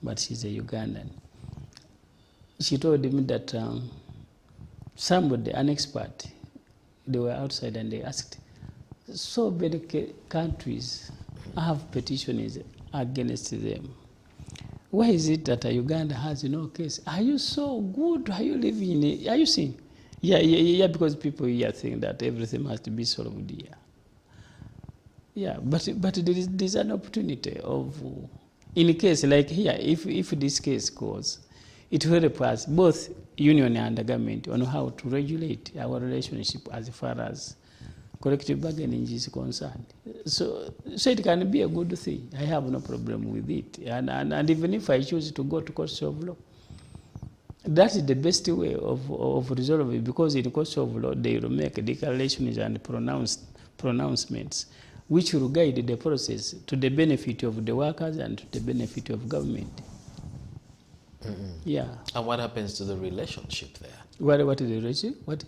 but she's a Ugandan. She told me that somebody, an expert, they were outside and they asked, so many countries have petitions against them. Why is it that Uganda has no case? Are you so good? Are you living in it? Are you seeing? Yeah, because people here think that everything must be solved here. Yeah, but there's an opportunity of, in a case like here, if this case goes, it will help us, both union and the government, on how to regulate our relationship as far as collective bargaining is concerned. So it can be a good thing. I have no problem with it. And even if I choose to go to courts of law, that is the best way of resolving it, because in the courts of law, they will make declarations and pronouncements which will guide the process to the benefit of the workers and to the benefit of government. Yeah. And what happens to the relationship there? What is the relationship? What?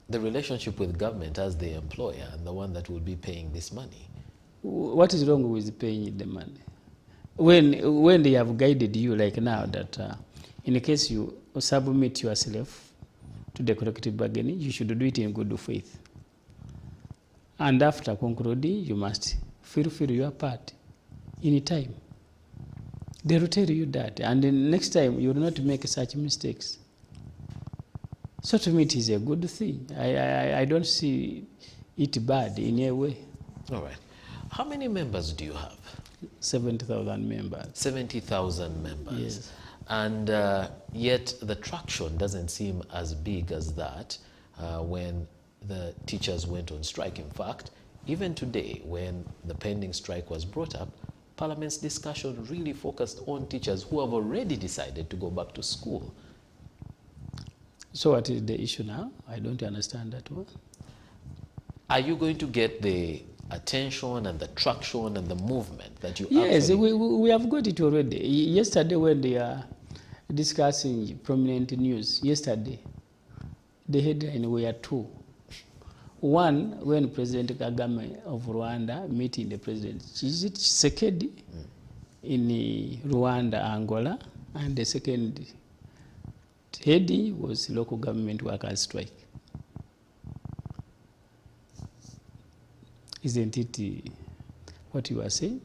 The relationship with government as the employer and the one that will be paying this money. What is wrong with paying the money? When they have guided you, like now, that in case you submit yourself to the collective bargaining, you should do it in good faith. And after concluding, you must fulfill your part in time. They will tell you that, and the next time you will not make such mistakes. So to me, it is a good thing. I don't see it bad in a way. All right. How many members do you have? 70,000 members. 70,000 members. Yes. And yet the traction doesn't seem as big as that when the teachers went on strike. In fact, even today, when the pending strike was brought up, Parliament's discussion really focused on teachers who have already decided to go back to school. So what is the issue now? I don't understand that one. Are you going to get the attention and the traction and the movement that you Yes, actually... we have got it already. Yesterday when they are discussing prominent news, yesterday, the headline were two. One, when President Kagame of Rwanda meeting the President Tshisekedi in Rwanda, Angola, and the second heading was local government workers strike. Isn't it what you are saying?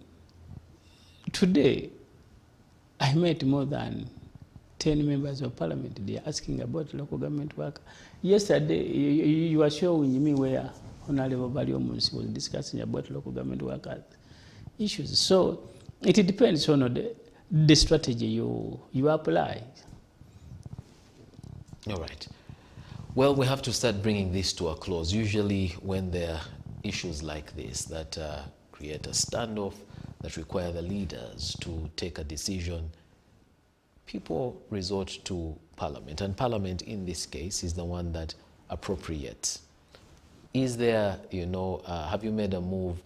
Today, I met more than 10 members of parliament. They are asking about local government work. Yesterday, you were showing me where Honorable Baliomunsi was discussing about local government workers issues. So it depends on the strategy you apply. All right. Well, we have to start bringing this to a close. Usually when there are issues like this that create a standoff, that require the leaders to take a decision, people resort to Parliament. And Parliament, in this case, is the one that appropriates. Is there, have you made a move,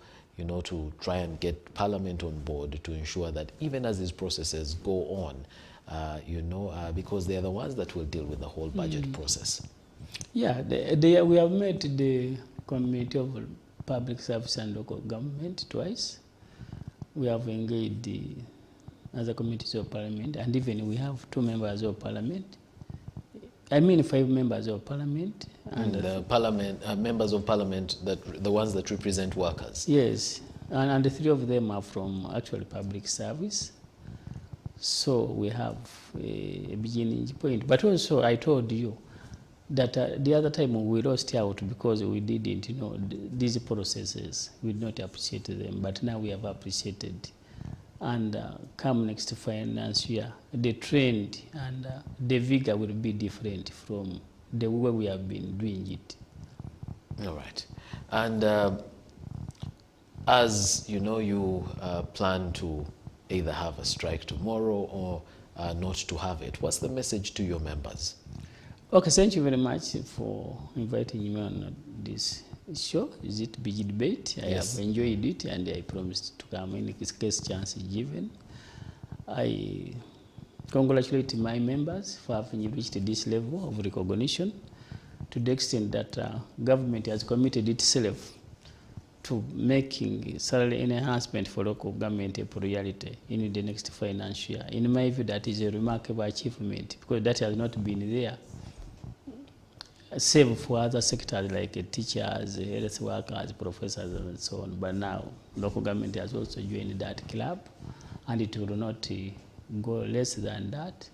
to try and get Parliament on board to ensure that even as these processes go on, because they are the ones that will deal with the whole budget process? Yeah, we have met the Committee of Public Service and Local Government twice. We have engaged the other committees of Parliament, and even we have 2 members of Parliament. I mean 5 members of Parliament. And the Parliament, members of Parliament, the ones that represent workers. Yes, and the 3 of them are from actually public service. So we have a beginning point. But also I told you that the other time we lost out because we didn't, these processes, we did not appreciate them, but now we have appreciated. And come next finance year, the trend and the vigor will be different from the way we have been doing it. All right. And as you plan to either have a strike tomorrow or not to have it, what's the message to your members? Okay, thank you very much for inviting me on this show. Is it Big Debate? Yes. I have enjoyed it, and I promised to come in case chance is given. I congratulate my members for having reached this level of recognition, to the extent that government has committed itself to making salary enhancement for local government a priority in the next financial year. In my view, that is a remarkable achievement, because that has not been there, save for other sectors like teachers, health workers, professors, and so on. But now, local government has also joined that club, and it will not go less than that.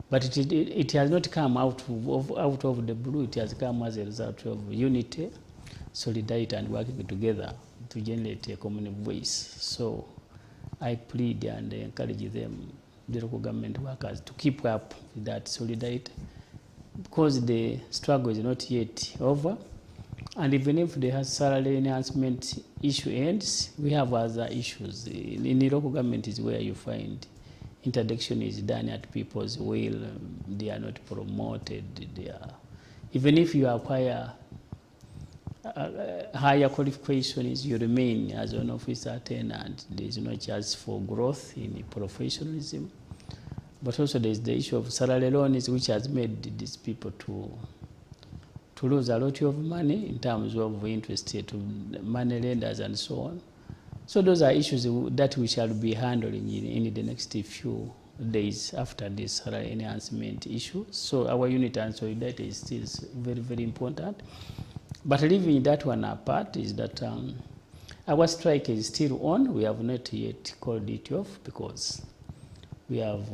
But it has not come out of the blue. It has come as a result of unity, solidarity, and working together to generate a common voice. So I plead and encourage them, the local government workers, to keep up with that solidarity, because the struggle is not yet over. And even if the salary enhancement issue ends, we have other issues. In the local government is where you find interdiction is done at people's will. They are not promoted. Even if you acquire higher qualifications, you remain as an officer tenant. There is no chance for growth in professionalism. But also there is the issue of salary loans, which has made these people to lose a lot of money in terms of interest to money lenders and so on. So those are issues that we shall be handling in the next few days after this salary enhancement issue. So our unit and solidarity is still very, very important. But leaving that one apart is that our strike is still on. We have not yet called it off, because we have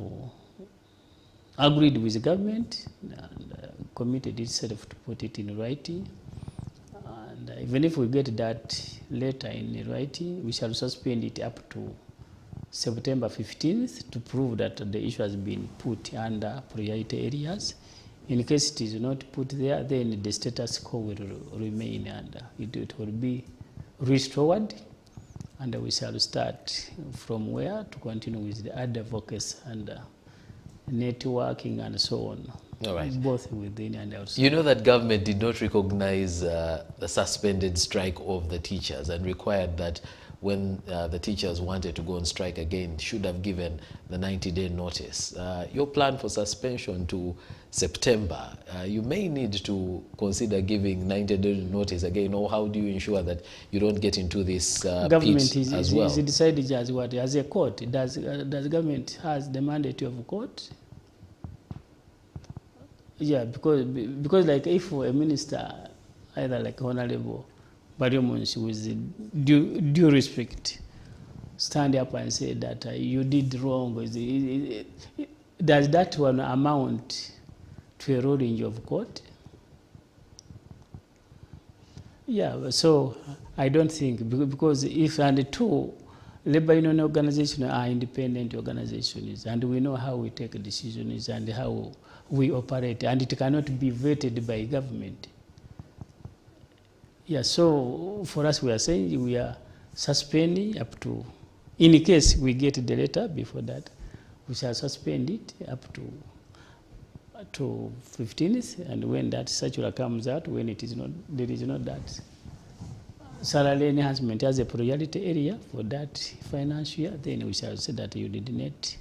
agreed with the government and committed itself to put it in writing. And even if we get that letter in writing, we shall suspend it up to September 15th to prove that the issue has been put under priority areas. In case it is not put there, then the status quo will remain, and it will be restored, and we shall start from where to continue with the advocacy and networking and so on. All right. Both within and outside. You know that government did not recognize the suspended strike of the teachers and required that when the teachers wanted to go on strike again, should have given the 90-day notice. Your plan for suspension to September, you may need to consider giving 90-day notice again, or how do you ensure that you don't get into this government pit as well? Is decided as what? As a court. Does government has the mandate of a court? Yeah, because like if a minister, either like Honorable Bariomunsi, with due respect, stand up and say that you did wrong, does that one amount to a ruling of court? Yeah, so I don't think, because if and two, labor union organizations are independent organizations, and we know how we take decisions and how we operate, and it cannot be vetted by government. Yeah, so for us, we are saying we are suspending up to, in case we get the letter before that, we shall suspend it up to 15th, and when that circular comes out, when it is not, there is not that salary enhancement as a priority area for that financial year, then we shall say that you did not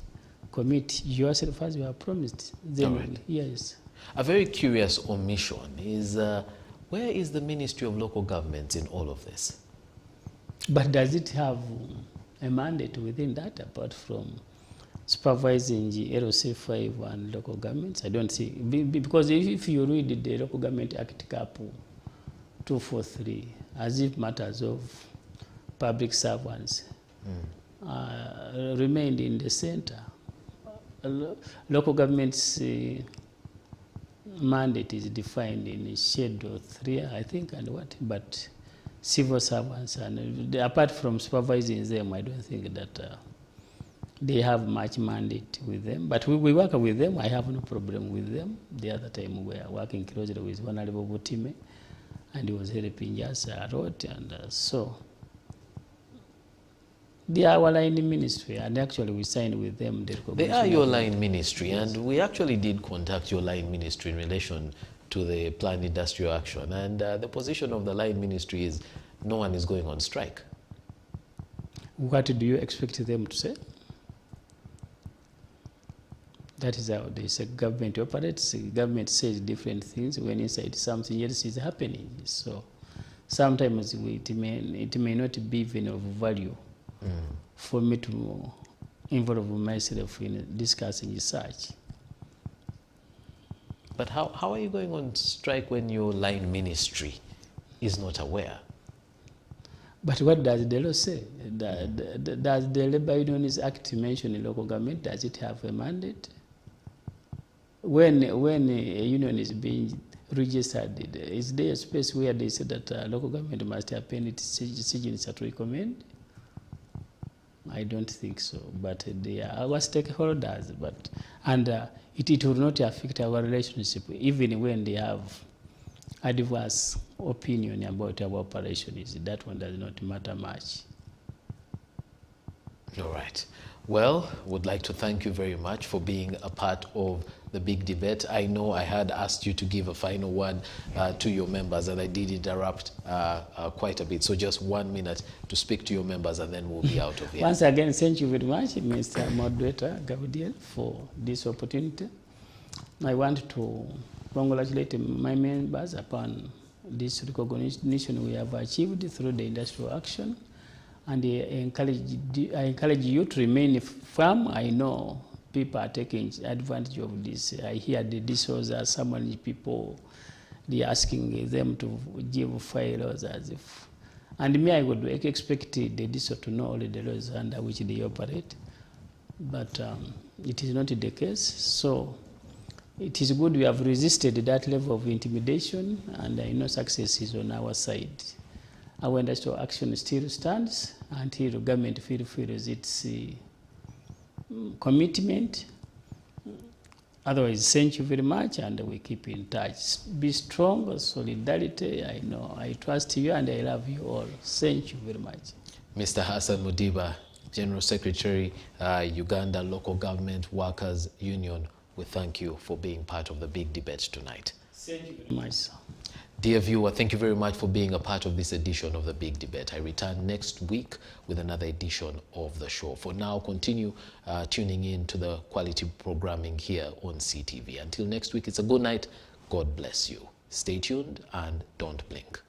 commit yourself as you have promised. Then, right. Yes. A very curious omission is, where is the Ministry of Local Governments in all of this? But does it have a mandate within that, apart from supervising the LC5 and local governments? I don't see, because if you read the Local Government Act Cap 243, as if matters of public servants remained in the center. Local government's mandate is defined in Schedule 3, I think, and what? But civil servants, and apart from supervising them, I don't think that they have much mandate with them. But we work with them. I have no problem with them. The other time we were working closely with Honorable Butime, and he was helping us a lot, and so they are our line ministry, and actually we signed with them. They are your line ministry, yes. And we actually did contact your line ministry in relation to the planned industrial action, and the position of the line ministry is no one is going on strike. What do you expect them to say? That is how they say government operates. Government says different things when inside something else is happening. So sometimes it may not be even of value for me to involve myself in discussing research. But how are you going on strike when your line ministry is not aware? But what does the law say? Does the Labor Unions Act mention in local government? Does it have a mandate? When a union is being registered, is there a space where they say that local government must append its decisions to recommend? I don't think so. But they are our stakeholders. And it will not affect our relationship, even when they have adverse opinion about our operations. That one does not matter much. All right. Well, would like to thank you very much for being a part of the big debate. I know I had asked you to give a final word to your members, and I did interrupt quite a bit. So just 1 minute to speak to your members, and then we'll be out of here. Once again, thank you very much, Mr. Moderator Gabriel, for this opportunity. I want to congratulate my members upon this recognition we have achieved through the industrial action. And I encourage you to remain firm. I know people are taking advantage of this. I hear the DSOs are summoning people. They are asking them to give files as if. And me, I would expect the DSO to know all the laws under which they operate. But it is not the case. So it is good we have resisted that level of intimidation, and I know success is on our side. Our industrial action still stands until the government fulfills its commitment. Otherwise, thank you very much, and we keep in touch. Be strong, solidarity. I know, I trust you, and I love you all. Thank you very much. Mr. Hassan Mudiba, General Secretary, Uganda Local Government Workers Union, we thank you for being part of the big debate tonight. Thank you very much, sir. Dear viewer, thank you very much for being a part of this edition of The Big Debate. I return next week with another edition of the show. For now, continue tuning in to the quality programming here on CTV. Until next week, it's a good night. God bless you. Stay tuned and don't blink.